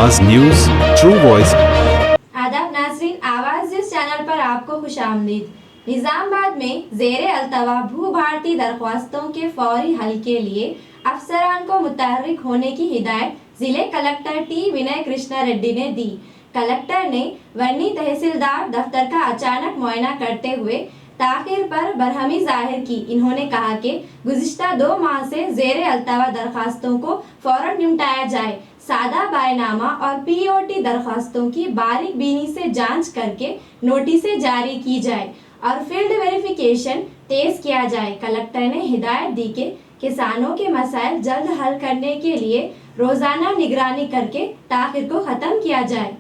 आवाज news true voice. आदाब नाज़रीन, आवाज़ न्यूज़ चैनल पर आपको खुशामदीद। निज़ामाबाद में ज़ेरे अल्तवा भू भारती दरख्वास्तों के फौरी हल के लिए अफसरान को मुतहर्रिक होने की हिदायत जिले कलेक्टर टी विनय कृष्णा रेड्डी ने दी। कलेक्टर ने वर्नी तहसीलदार दफ्तर का अचानक मुआयना करते हुए ताखिर पर बरहमी जाहिर की। इन्होंने कहा कि गुज़िश्ता 2 माह से ज़ेरे अल्तवा दरख्वास्तों को फौरन निपटाया जाए, सादा बायनामा और पीओटी दरख्वास्तों की बारीक बीनी से जांच करके नोटिसें जारी की जाए और फील्ड वेरिफिकेशन तेज किया जाए। कलेक्टर ने हिदायत दी कि किसानों के मसाइल जल्द हल करने के लिए रोजाना निगरानी करके ताखिर को खत्म किया जाए।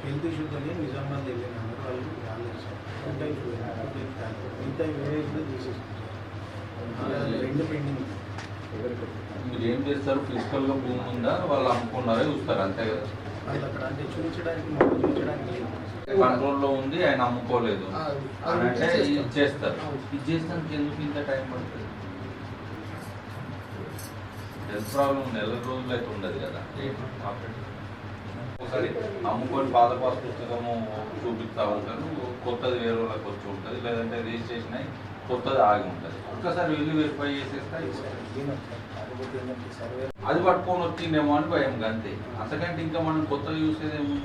హెల్త్ ఇష్యూస్ అని నిజామాబాద్ వెళ్ళినాము. వాళ్ళు రాలేదు సార్. మిగతా వేరే కూడా తీసేసుకుంటారు. రెండు పెండింగ్. మీరు ఏం చేస్తారు? ఫిజికల్గా భూమి ఉందా, వాళ్ళు అమ్ముకున్నారా చూస్తారు అంతే కదా. వాళ్ళు అక్కడ అంటే చూపించడానికి కంట్రోల్లో ఉంది, ఆయన అమ్ముకోలేదు అని అంటే ఇది చేస్తారు. ఇది చేస్తానికి ఎందుకు ఇంత టైం పడుతుంది? హెల్త్ ప్రాబ్లం నెల రోజులు అయితే ఉండదు కదా. ఒకసారి అమ్ముకొని పాత పాస్ పుస్తకము చూపిస్తూ ఉంటారు, కొత్తది వేరే వాళ్ళకి వచ్చి ఉంటుంది, లేదంటే రిజిస్ట్రేషన్ అయ్యి కొత్తది ఆగి ఉంటుంది. ఒక్కసారి వెళ్ళి వెరిఫై చేసేస్తే అది పట్టుకొని వచ్చిందేమో అని భయం అంతే. అంతకంటే ఇంకా మనం కొత్తగా చూసేదేమో.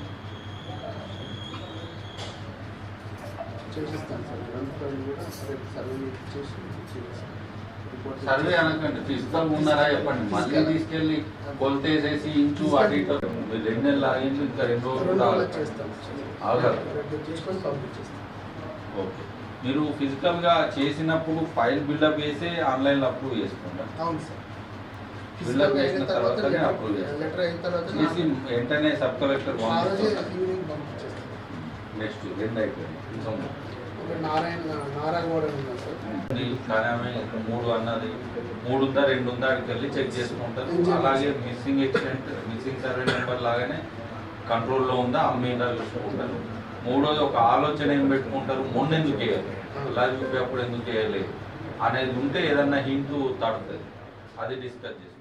సర్వే అనకండి, ఫిజికల్ ఉన్నారా చెప్పండి, మళ్ళీ తీసుకెళ్ళి కొలతేసేసి ఇంచు అటు ఇటు 2 నెలలు ఆగించు, ఇంకా 2 రోజులు ఆగదు. ఓకే, మీరు ఫిజికల్గా చేసినప్పుడు ఫైల్ బిల్డప్ చేసి ఆన్లైన్లో అప్రూవ్ చేసుకుంటారు. బిల్డప్ చేసిన తర్వాతనే అప్రూవ్ చేసి వెంటనే సబ్ కలెక్టర్ నెక్స్ట్ 2 అయిపోయింది. కానీ ఆమె 3 అన్నది, 3 ఉందా 2 ఉందా అక్కడికి వెళ్ళి చెక్ చేసుకుంటారు. అలాగే మిస్సింగ్ ఎక్సిడెంట్, మిస్సింగ్ సర్వే నెంబర్ లాగానే కంట్రోల్లో ఉందా అమ్మేదా చూసుకుంటారు. 3వది ఒక ఆలోచన ఏం పెట్టుకుంటారు, మొన్న ఎందుకు వేయాలి, ఇలా చూపి అప్పుడు ఎందుకు వేయలేదు అనేది ఉంటే ఏదన్నా హింట్ తడుతుంది, అది డిస్కస్ చేస్తారు.